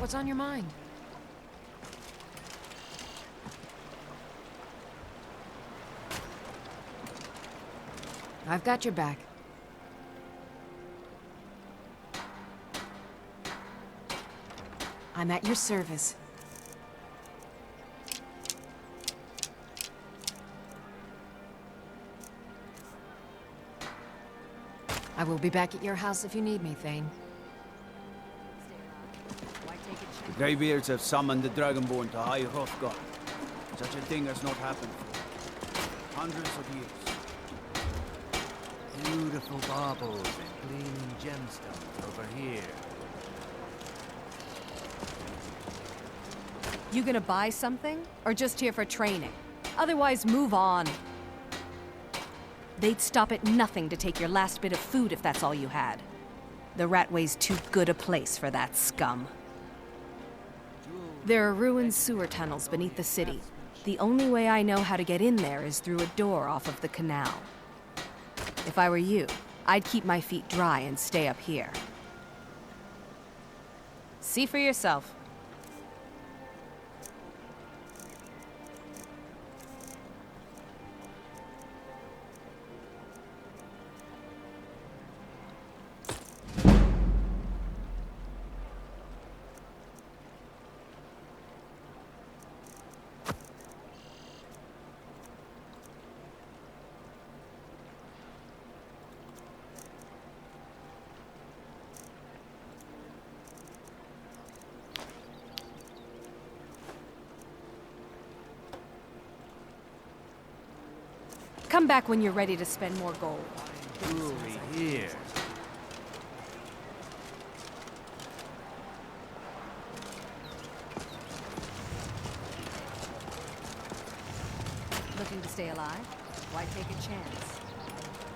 What's on your mind? I've got your back. I'm at your service. I will be back at your house if you need me, Thane. The Greybeards have summoned the Dragonborn to High Hrothgar. Such a thing has not happened for hundreds of years. Beautiful baubles and gleaming gemstones over here. You gonna buy something? Or just here for training? Otherwise, move on. They'd stop at nothing to take your last bit of food if that's all you had. The Ratway's too good a place for that scum. There are ruined sewer tunnels beneath the city. The only way I know how to get in there is through a door off of the canal. If I were you, I'd keep my feet dry and stay up here. See for yourself. Come back when you're ready to spend more gold. Jewelry here. Looking to stay alive? Why take a chance?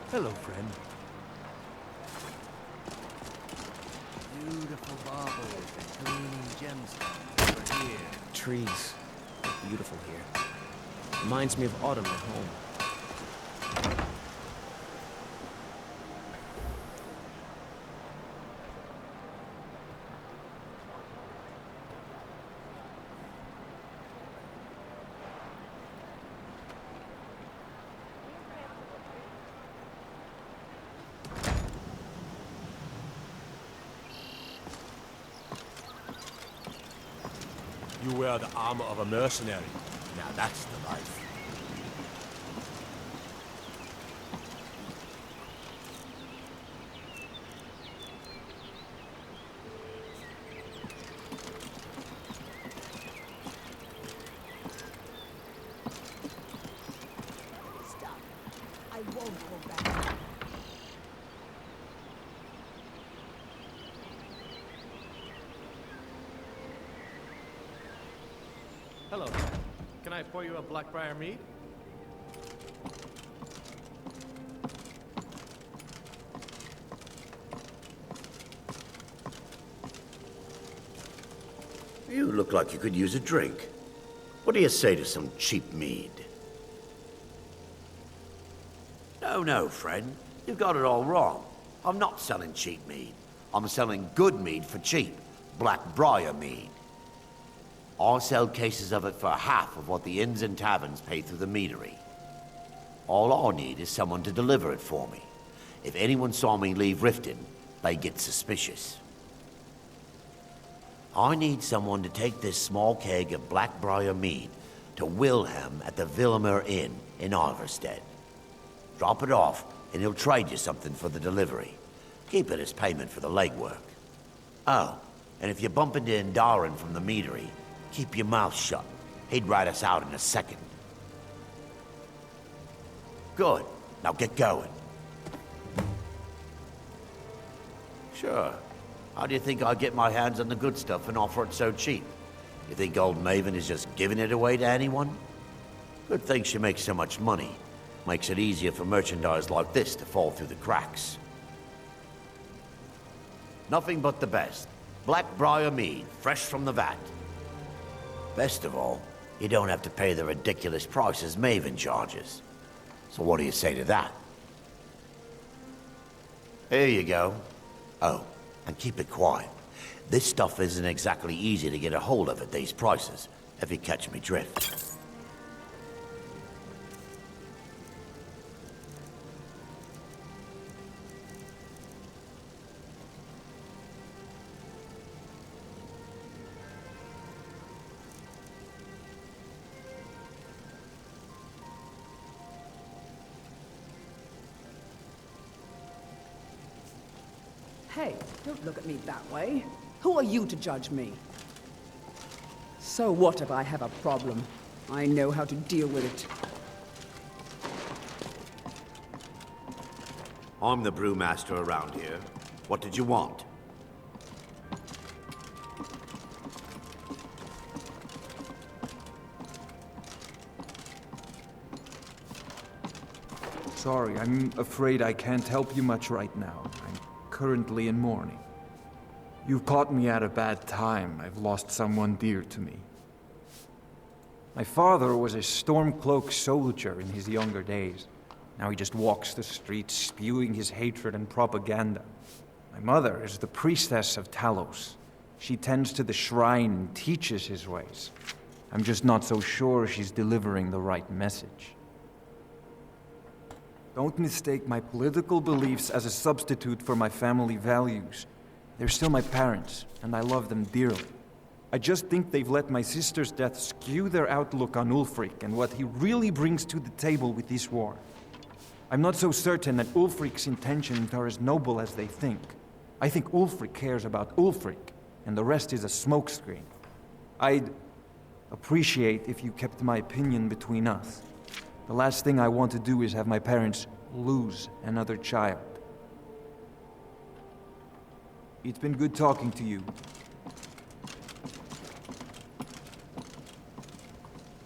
Hello, friend. Beautiful baubles and gleaming gemstones over here. Trees. Beautiful here. Reminds me of autumn at home. You wear the armor of a mercenary. Now that's the life. Stop. I won't go back. Hello. Can I pour you a Blackbriar mead? You look like you could use a drink. What do you say to some cheap mead? No, friend. You've got it all wrong. I'm not selling cheap mead. I'm selling good mead for cheap. Blackbriar mead. I'll sell cases of it for half of what the inns and taverns pay through the meadery. All I need is someone to deliver it for me. If anyone saw me leave Riften, they get suspicious. I need someone to take this small keg of Blackbriar mead to Wilhelm at the Villemer Inn in Iverstead. Drop it off, and he'll trade you something for the delivery. Keep it as payment for the legwork. Oh, and if you bump into Indaren from the meadery, keep your mouth shut. He'd rat us out in a second. Good. Now get going. Sure. How do you think I get my hands on the good stuff and offer it so cheap? You think old Maven is just giving it away to anyone? Good thing she makes so much money. Makes it easier for merchandise like this to fall through the cracks. Nothing but the best. Blackbriar mead, fresh from the vat. Best of all, you don't have to pay the ridiculous prices Maven charges. So what do you say to that? Here you go. Oh, and keep it quiet. This stuff isn't exactly easy to get a hold of at these prices, if you catch me drift. Hey, don't look at me that way. Who are you to judge me? So what if I have a problem? I know how to deal with it. I'm the brewmaster around here. What did you want? Sorry, I'm afraid I can't help you much right now. I'm currently in mourning. You've caught me at a bad time. I've lost someone dear to me. My father was a Stormcloak soldier in his younger days. Now he just walks the streets spewing his hatred and propaganda. My mother is the priestess of Talos. She tends to the shrine and teaches his ways. I'm just not so sure she's delivering the right message. Don't mistake my political beliefs as a substitute for my family values. They're still my parents, and I love them dearly. I just think they've let my sister's death skew their outlook on Ulfric and what he really brings to the table with this war. I'm not so certain that Ulfric's intentions are as noble as they think. I think Ulfric cares about Ulfric, and the rest is a smokescreen. I'd appreciate if you kept my opinion between us. The last thing I want to do is have my parents lose another child. It's been good talking to you.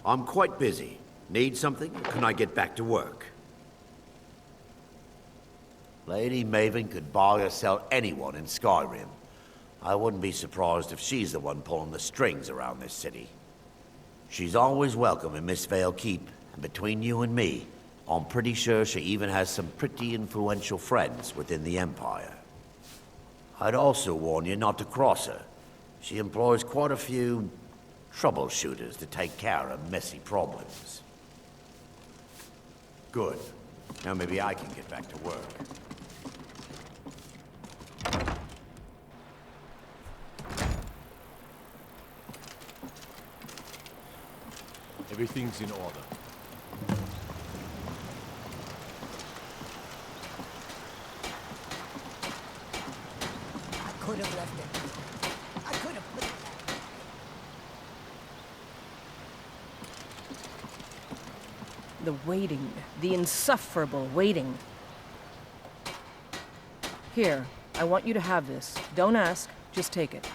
I'm quite busy. Need something, or can I get back to work? Lady Maven could buy or sell anyone in Skyrim. I wouldn't be surprised if she's the one pulling the strings around this city. She's always welcome in Mistveil Keep, and between you and me, I'm pretty sure she even has some pretty influential friends within the Empire. I'd also warn you not to cross her. She employs quite a few troubleshooters to take care of messy problems. Good. Now maybe I can get back to work. Everything's in order. I could have left it. I could have put it back. The waiting. The insufferable waiting. Here, I want you to have this. Don't ask, just take it.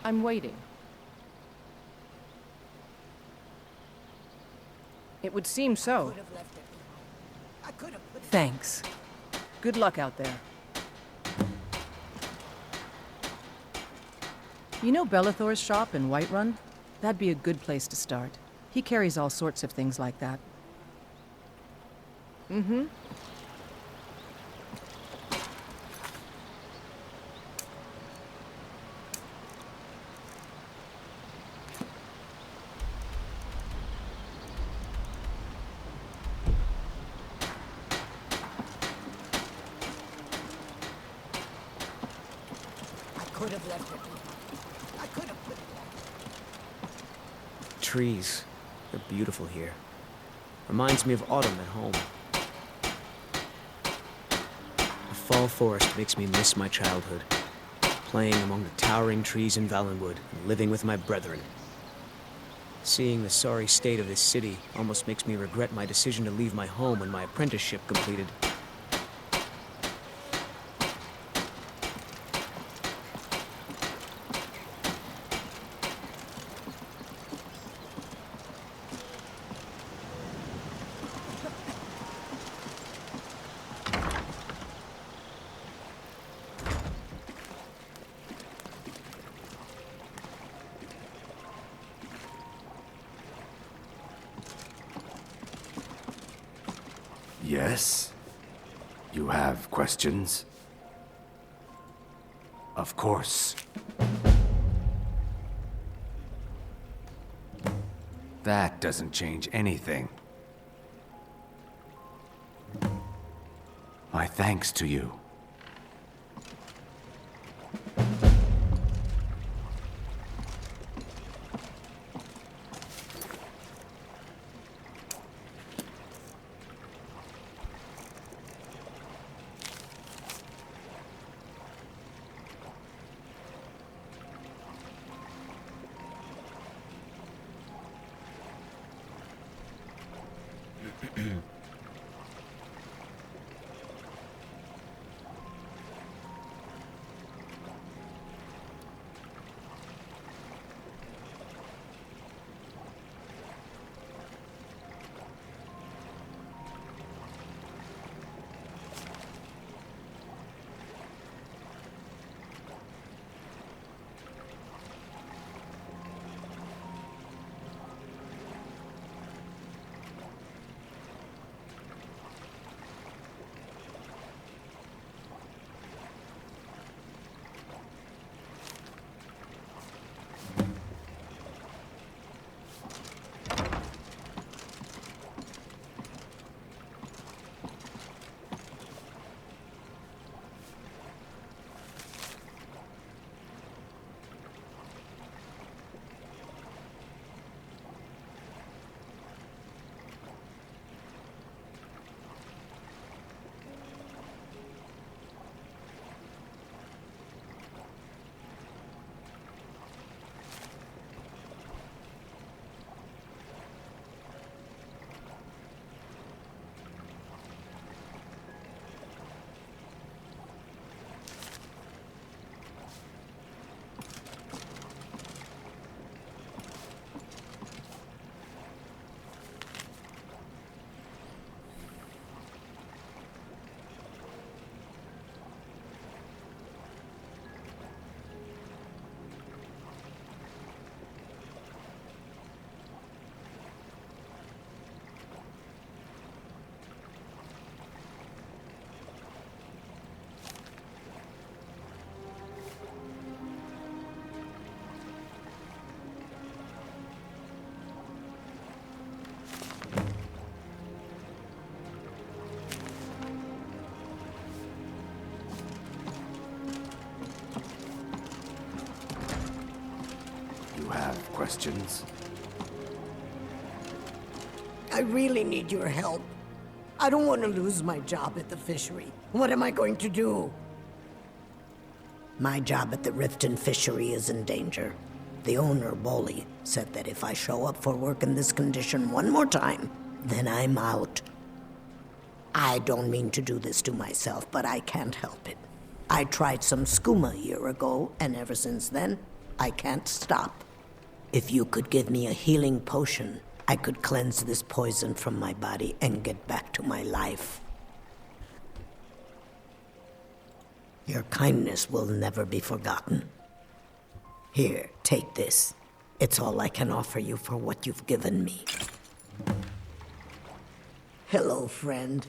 I'm waiting. It would seem so. Could have left it. I could have put it. Thanks. Good luck out there. You know Bellathor's shop in Whiterun? That'd be a good place to start. He carries all sorts of things like that. Mm-hmm. I could have left it. I could have put it back. Trees. They're beautiful here. Reminds me of autumn at home. The fall forest makes me miss my childhood. playing among the towering trees in Valenwood and living with my brethren. Seeing the sorry state of this city almost makes me regret my decision to leave my home when my apprenticeship completed. Yes? You have questions? Of course. That doesn't change anything. My thanks to you. Have questions? I really need your help. I don't want to lose my job at the fishery. What am I going to do? My job at the Riften fishery is in danger. The owner, Bolly, said that if I show up for work in this condition one more time, then I'm out. I don't mean to do this to myself, but I can't help it. I tried some skooma a year ago, and ever since then, I can't stop. If you could give me a healing potion, I could cleanse this poison from my body and get back to my life. Your kindness will never be forgotten. Here, take this. It's all I can offer you for what you've given me. Hello, friend.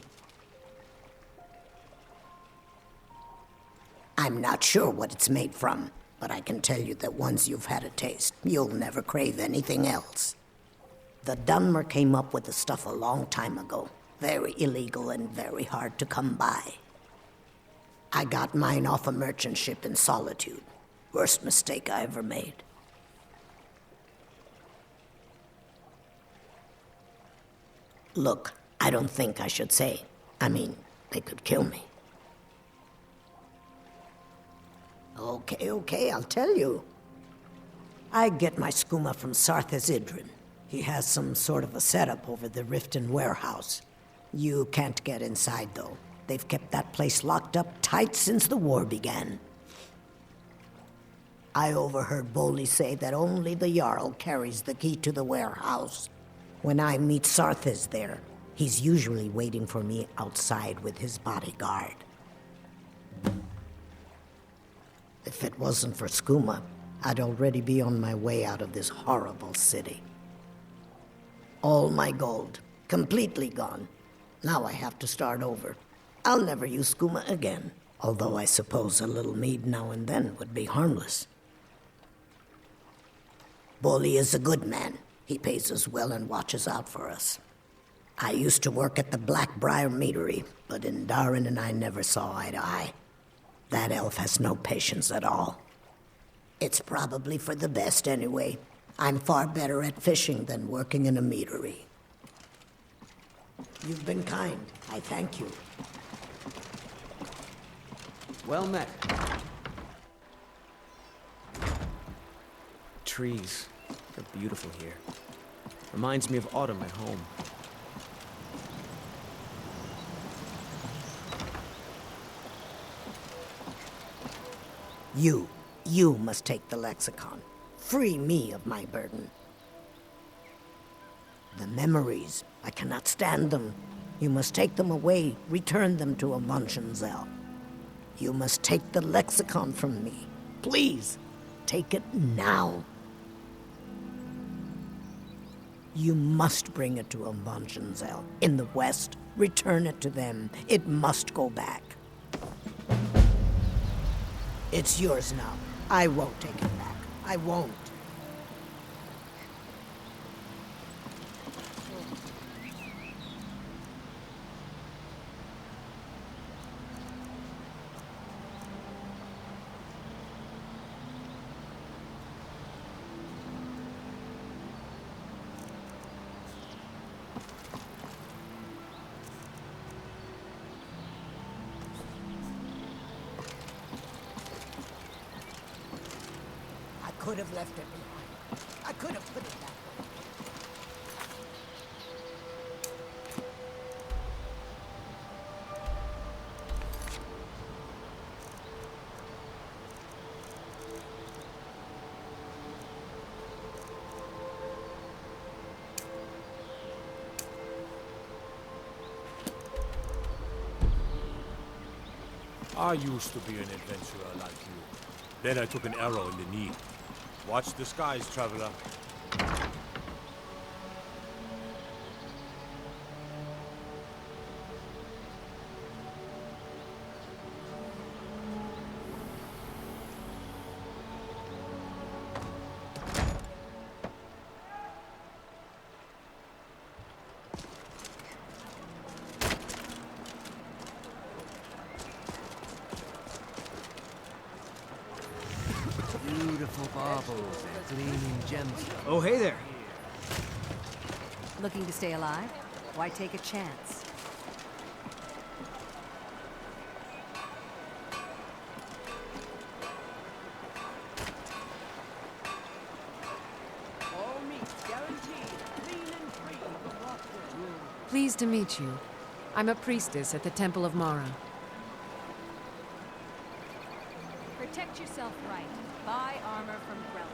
I'm not sure what it's made from, but I can tell you that once you've had a taste, you'll never crave anything else. The Dunmer came up with the stuff a long time ago. Very illegal and very hard to come by. I got mine off a merchant ship in Solitude. Worst mistake I ever made. Look, I don't think I should say. I mean, they could kill me. Okay, I'll tell you. I get my skooma from Sarthas Idrin. He has some sort of a setup over the Riften warehouse. You can't get inside, though. They've kept that place locked up tight since the war began. I overheard Bolli say that only the Jarl carries the key to the warehouse. When I meet Sarthas there, he's usually waiting for me outside with his bodyguard. If it wasn't for skooma, I'd already be on my way out of this horrible city. All my gold, completely gone. Now I have to start over. I'll never use skooma again, although I suppose a little mead now and then would be harmless. Bolli is a good man. He pays us well and watches out for us. I used to work at the Blackbriar meadery, but in Darin and I never saw eye to eye. That elf has no patience at all. It's probably for the best anyway. I'm far better at fishing than working in a meadery. You've been kind. I thank you. Well met. Trees. They're beautiful here. Reminds me of autumn at home. You must take the lexicon. Free me of my burden. The memories, I cannot stand them. You must take them away, return them to Amunshenzell. You must take the lexicon from me. Please, take it now. You must bring it to Amunshenzell. In the west, return it to them. It must go back. It's yours now. I won't take it back. I won't. I could have left it behind. I could have put it that way. I used to be an adventurer like you. Then I took an arrow in the knee. Watch the skies, traveler. Beautiful baubles and gleaming gemstones. Oh, hey there. Looking to stay alive? Why take a chance? All meat guaranteed, clean and free from Rockwood. Pleased to meet you. I'm a priestess at the Temple of Mara. Protect yourself right. Buy armor from Grelin.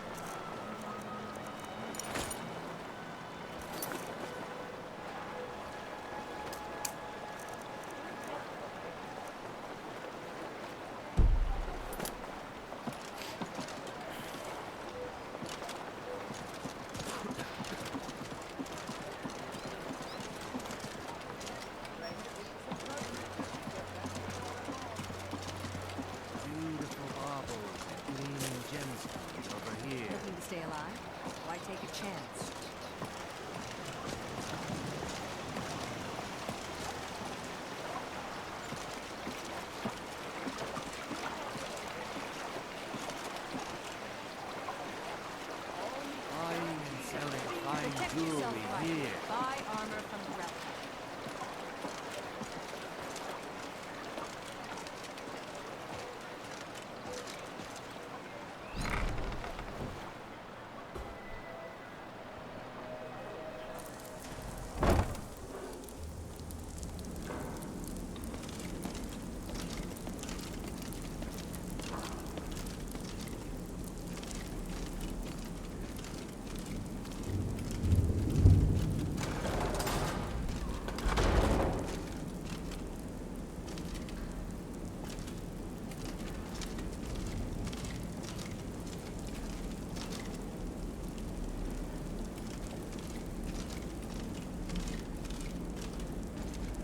Beautiful baubles and gleaming gemstones over here. Looking to stay alive? Why take a chance? Buying and selling fine Protect jewelry yourself right. here. Buy armor from Grelin.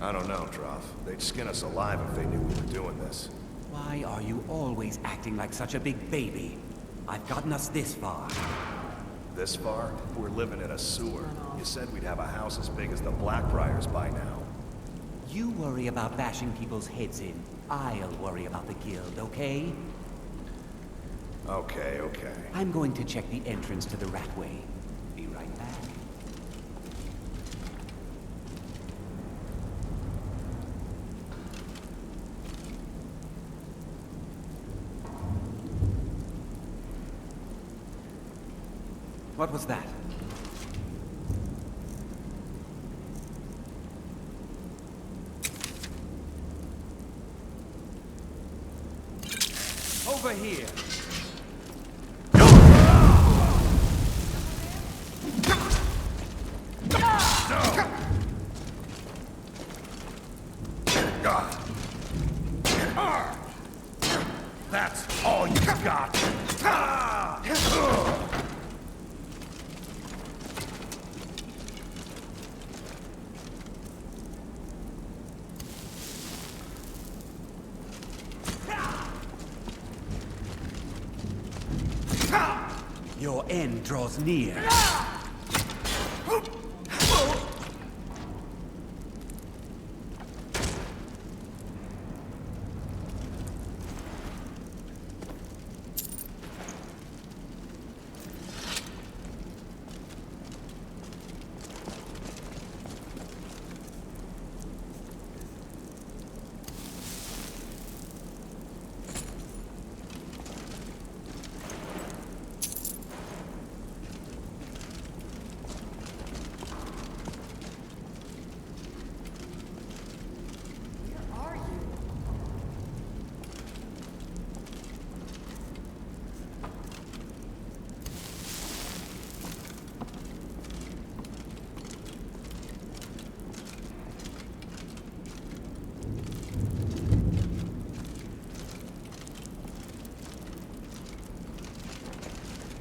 I don't know, Droff. They'd skin us alive if they knew we were doing this. Why are you always acting like such a big baby? I've gotten us this far. This far? We're living in a sewer. You said we'd have a house as big as the Blackbriars by now. You worry about bashing people's heads in. I'll worry about the guild, okay? Okay, okay. I'm going to check the entrance to the Ratway. Be right back. What was that? Over here! That's all you got! Your end draws near.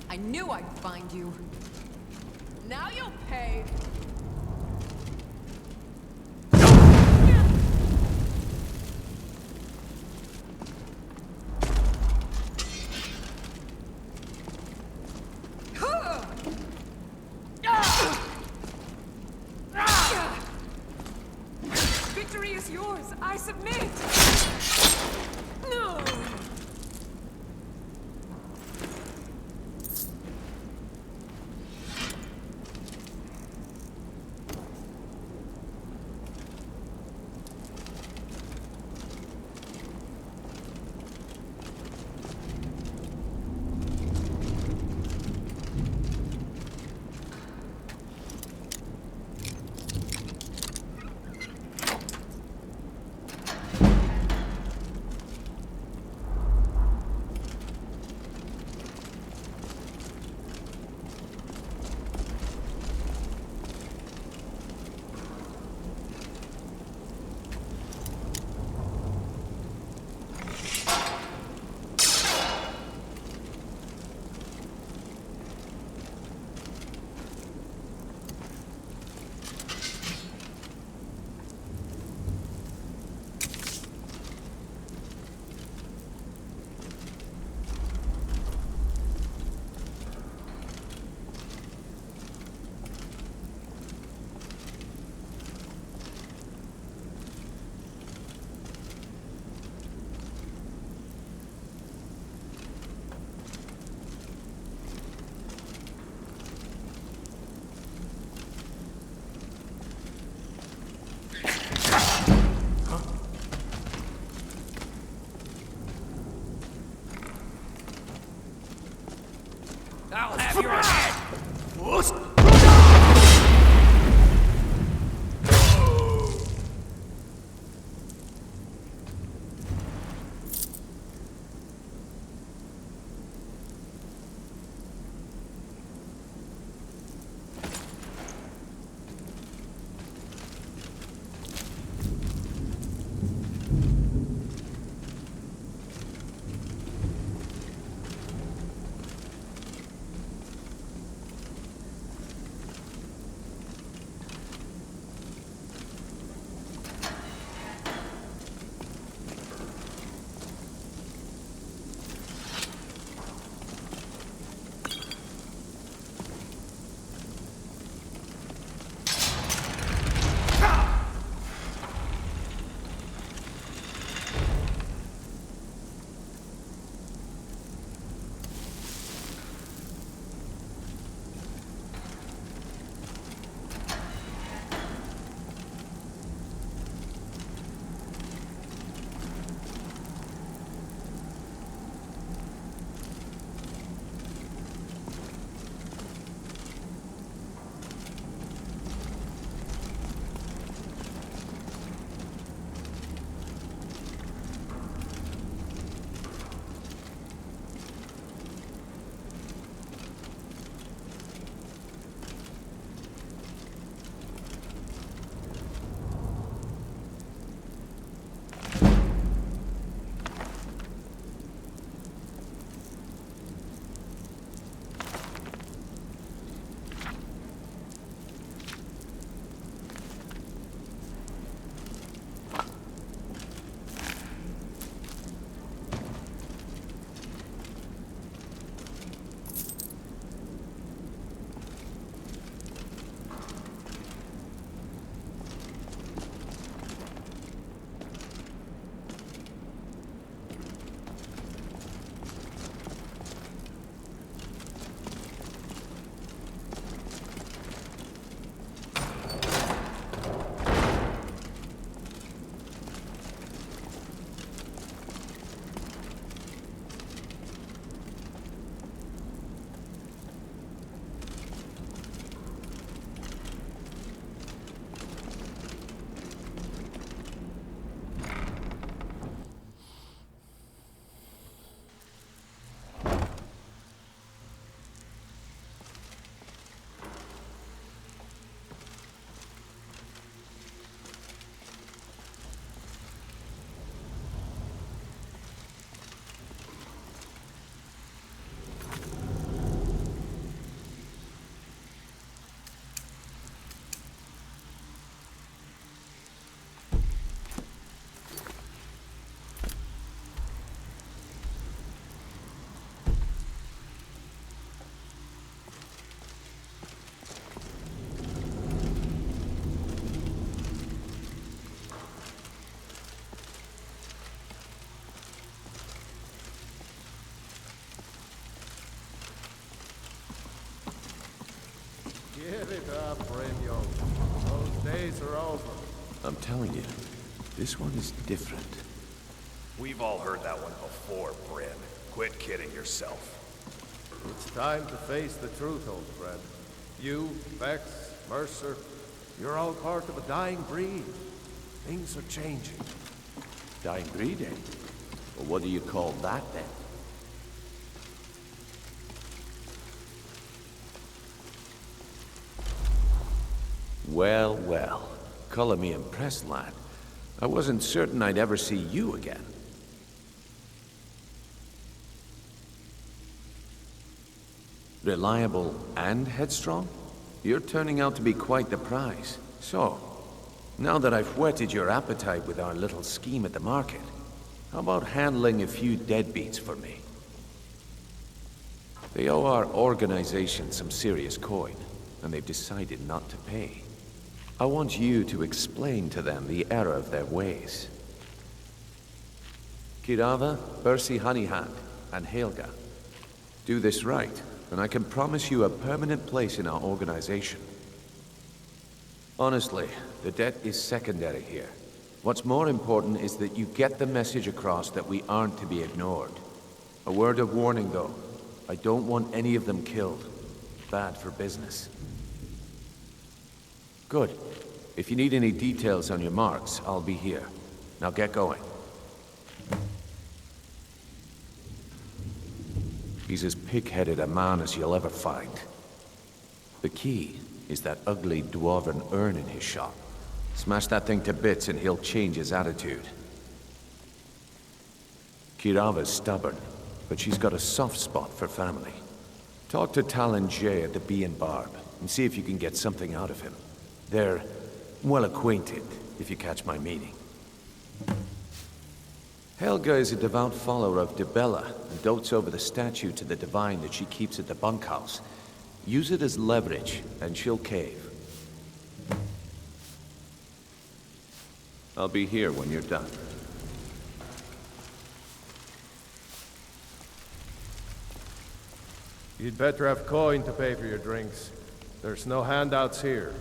I knew I'd find you. Now you'll pay. Victory is yours. I submit. No. I'll have your head! Give it up, Brynjolf. Those days are over. I'm telling you, this one is different. We've all heard that one before, Bryn. Quit kidding yourself. It's time to face the truth, old friend. You, Vex, Mercer, you're all part of a dying breed. Things are changing. Dying breed, eh? Well, what do you call that, then? Well, well. Color me impressed, lad. I wasn't certain I'd ever see you again. Reliable and headstrong? You're turning out to be quite the prize. So, now that I've whetted your appetite with our little scheme at the market, how about handling a few deadbeats for me? They owe our organization some serious coin, and they've decided not to pay. I want you to explain to them the error of their ways. Kirava, Bersi Honeyhand, and Helga. Do this right, and I can promise you a permanent place in our organization. Honestly, the debt is secondary here. What's more important is that you get the message across that we aren't to be ignored. A word of warning, though. I don't want any of them killed. Bad for business. Good. If you need any details on your marks, I'll be here. Now get going. He's as pig-headed a man as you'll ever find. The key is that ugly dwarven urn in his shop. Smash that thing to bits and he'll change his attitude. Kirava's stubborn, but she's got a soft spot for family. Talk to Talon Jay at the Bee and Barb and see if you can get something out of him. They're well acquainted, if you catch my meaning. Helga is a devout follower of Dibella and dotes over the statue to the divine that she keeps at the bunkhouse. Use it as leverage, and she'll cave. I'll be here when you're done. You'd better have coin to pay for your drinks. There's no handouts here.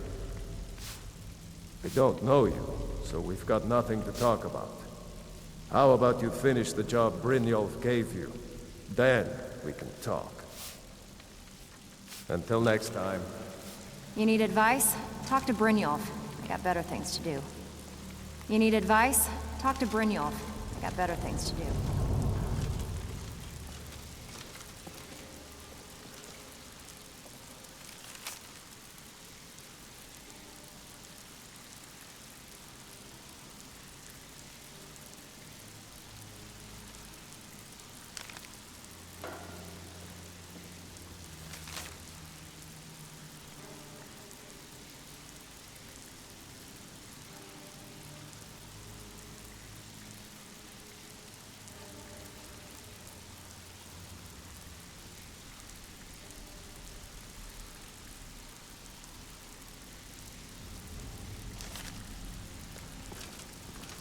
I don't know you, so we've got nothing to talk about. How about you finish the job Brynjolf gave you? Then we can talk. Until next time. You need advice? Talk to Brynjolf. I got better things to do. You need advice? Talk to Brynjolf. I got better things to do.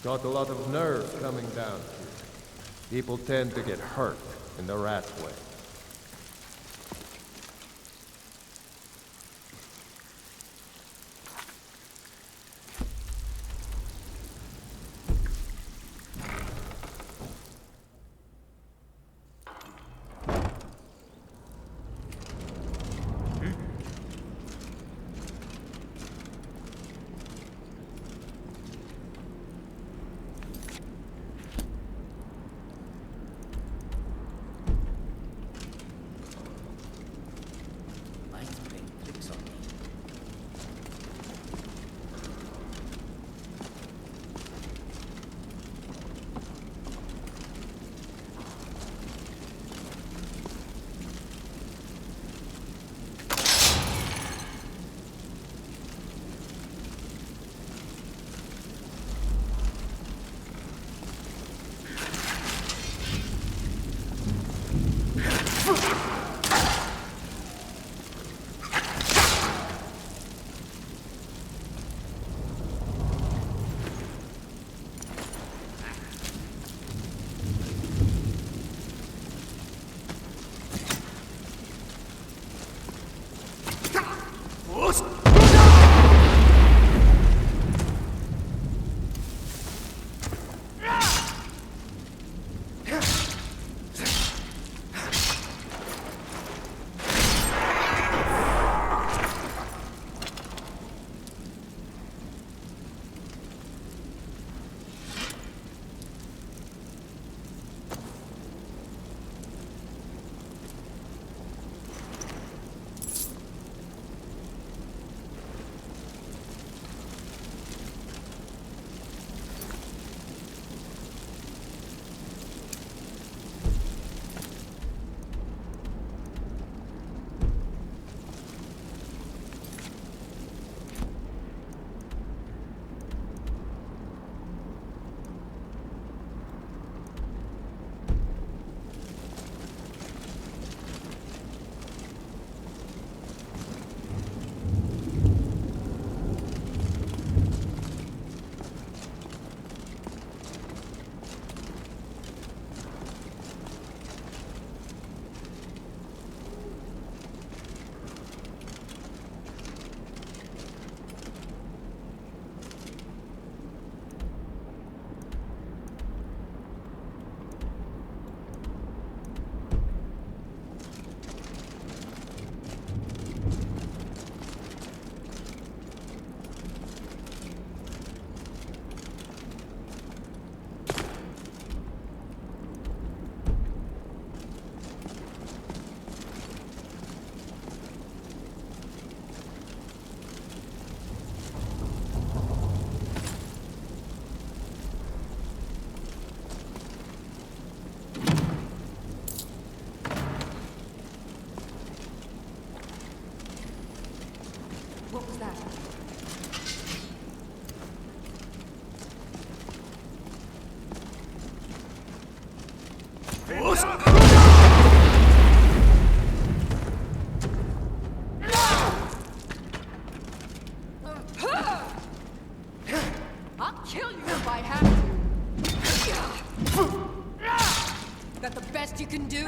Got a lot of nerve coming down here. People tend to get hurt in the rat way. What was that? I'll kill you if I have to. That the best you can do?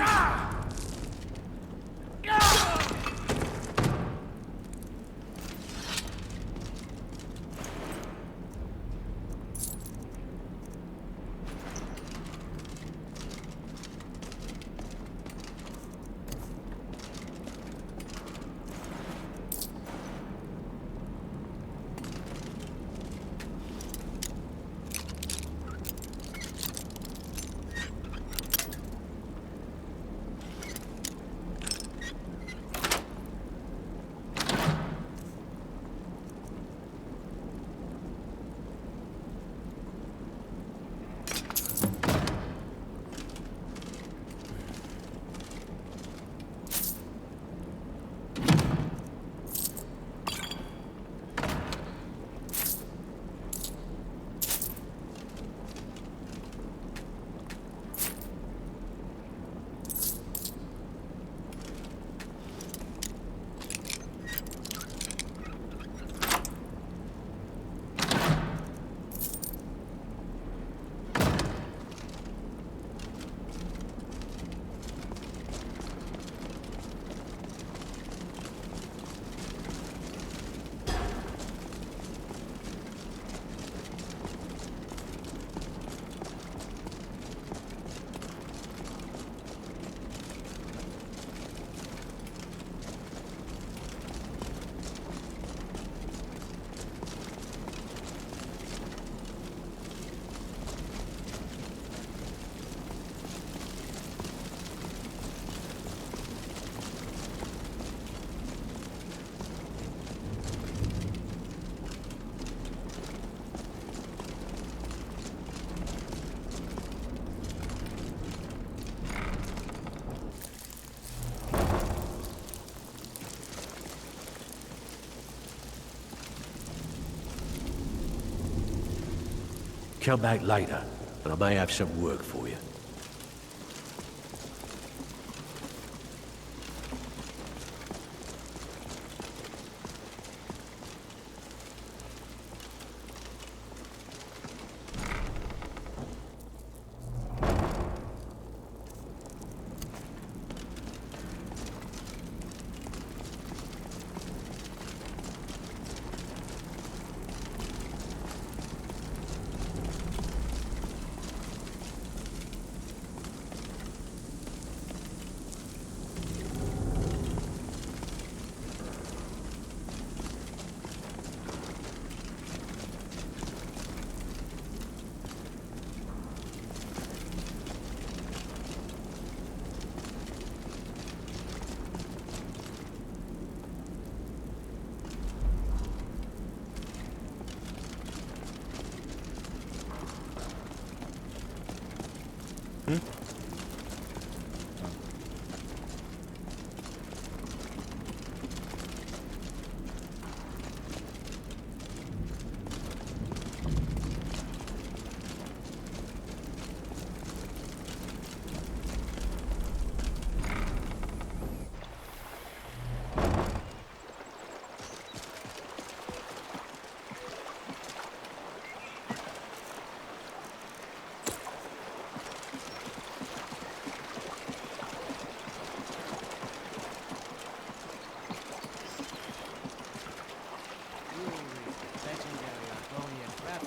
Come back later, and I may have some work for you.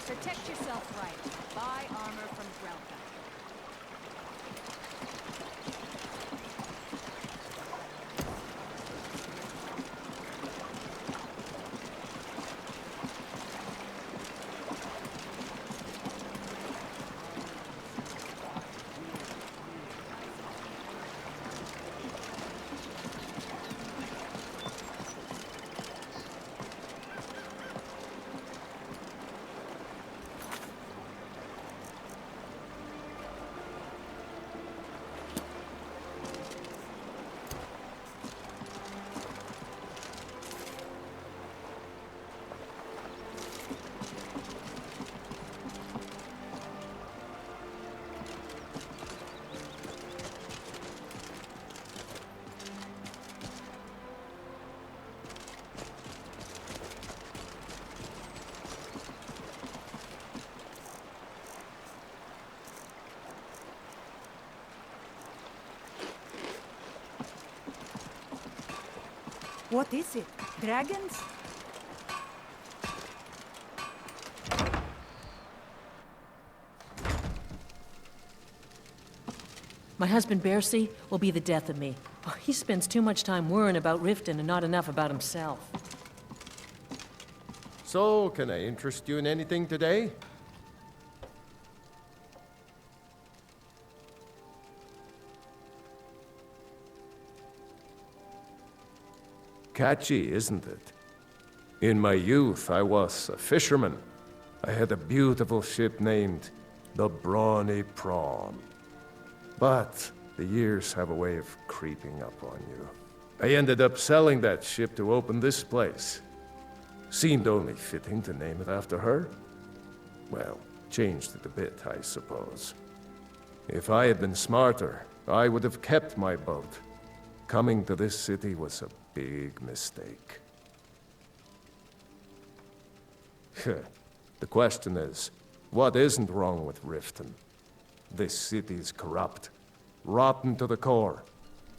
Protect yourself right. Buy armor from Grelka. What is it? Dragons? My husband, Bercy, will be the death of me. Oh, he spends too much time worrying about Riften and not enough about himself. So, can I interest you in anything today? Catchy, isn't it? In my youth, I was a fisherman. I had a beautiful ship named the Brawny Prawn. But the years have a way of creeping up on you. I ended up selling that ship to open this place. Seemed only fitting to name it after her. Well, changed it a bit, I suppose. If I had been smarter, I would have kept my boat. Coming to this city was a big mistake. The question is, what isn't wrong with Riften? This city's corrupt, rotten to the core.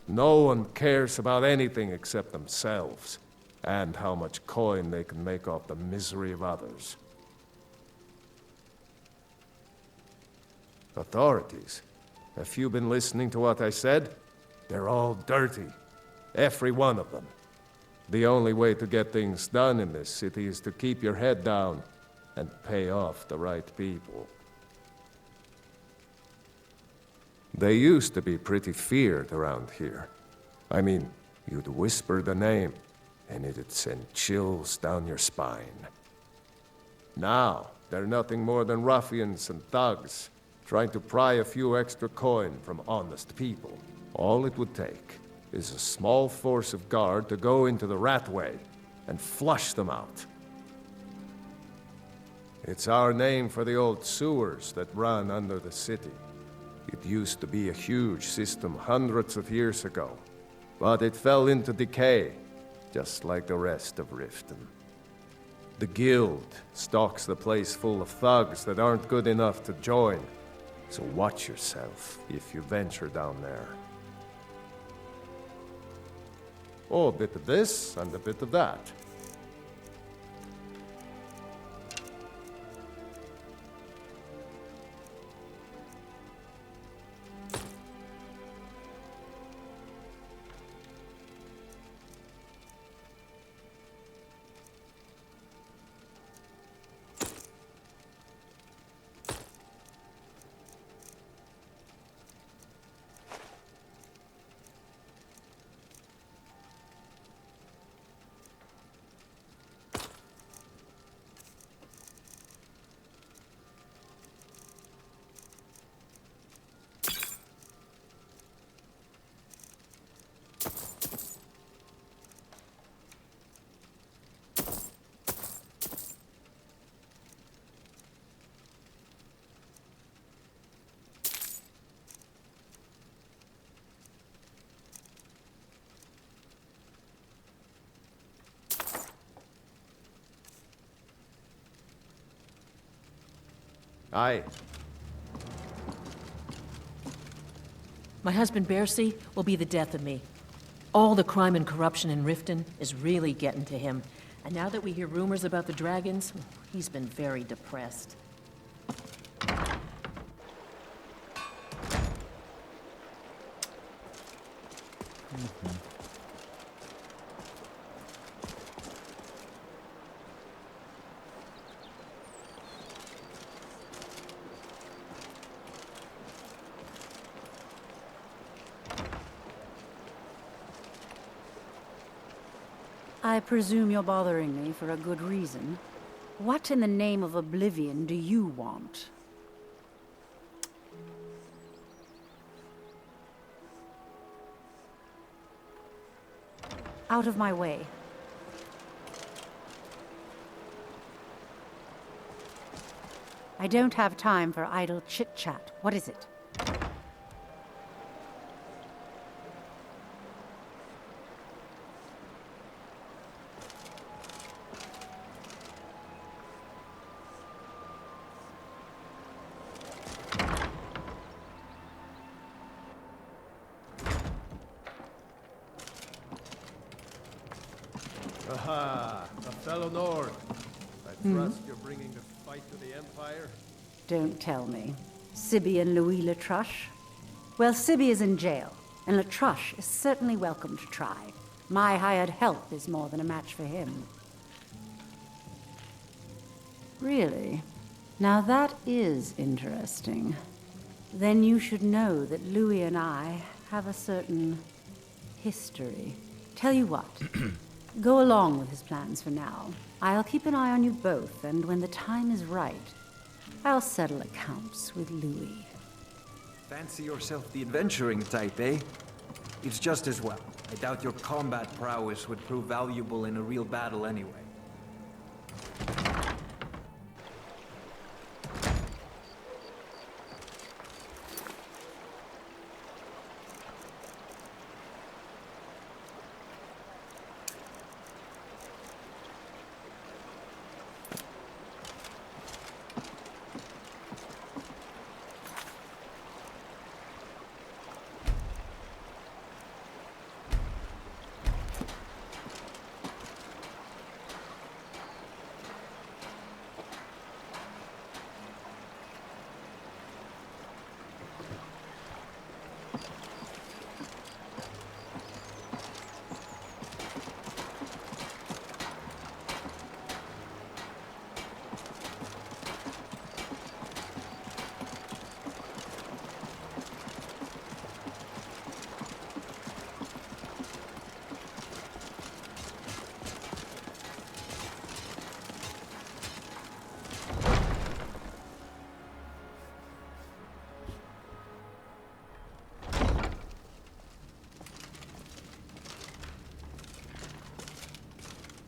No one cares about anything except themselves, and how much coin they can make off the misery of others. Authorities, have you been listening to what I said? They're all dirty, every one of them. The only way to get things done in this city is to keep your head down and pay off the right people. They used to be pretty feared around here. I mean, you'd whisper the name, and it'd send chills down your spine. Now, they're nothing more than ruffians and thugs, trying to pry a few extra coin from honest people. All it would take is a small force of guard to go into the Ratway and flush them out. It's our name for the old sewers that run under the city. It used to be a huge system hundreds of years ago, but it fell into decay, just like the rest of Riften. The Guild stocks the place full of thugs that aren't good enough to join, so watch yourself if you venture down there. Oh, a bit of this and a bit of that. Aye. My husband, Bercy, will be the death of me. All the crime and corruption in Riften is really getting to him. And now that we hear rumors about the dragons, he's been very depressed. I presume you're bothering me for a good reason. What in the name of oblivion do you want? Out of my way. I don't have time for idle chit-chat. What is it? Aha, a fellow Nord. I trust you're bringing the fight to the Empire? Don't tell me. Sibby and Louis Latruche? Well, Sibby is in jail, and Latruche is certainly welcome to try. My hired help is more than a match for him. Really? Now that is interesting. Then you should know that Louis and I have a certain history. Tell you what, go along with his plans for now. I'll keep an eye on you both, and when the time is right, I'll settle accounts with Louis. Fancy yourself the adventuring type, eh? It's just as well. I doubt your combat prowess would prove valuable in a real battle anyway.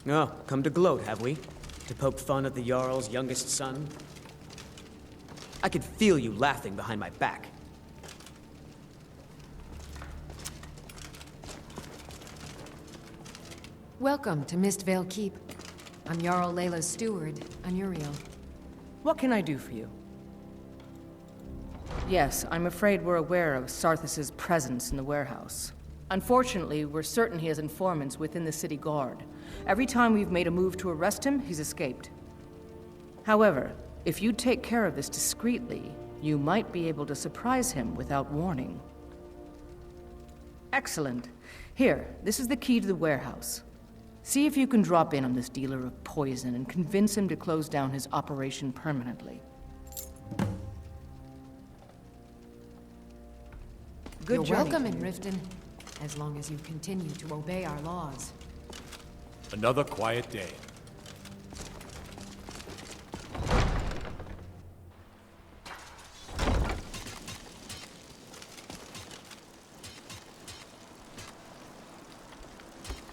Oh, come to gloat, have we? To poke fun at the Jarl's youngest son? I could feel you laughing behind my back. Welcome to Mistvale Keep. I'm Jarl Layla's steward, Anuriel. What can I do for you? Yes, I'm afraid we're aware of Sarthis' presence in the warehouse. Unfortunately, we're certain he has informants within the city guard. Every time we've made a move to arrest him, he's escaped. However, if you take care of this discreetly, you might be able to surprise him without warning. Excellent. Here, this is the key to the warehouse. See if you can drop in on this dealer of poison and convince him to close down his operation permanently. Good You're journey. welcome in Riften, as long as you continue to obey our laws. Another quiet day.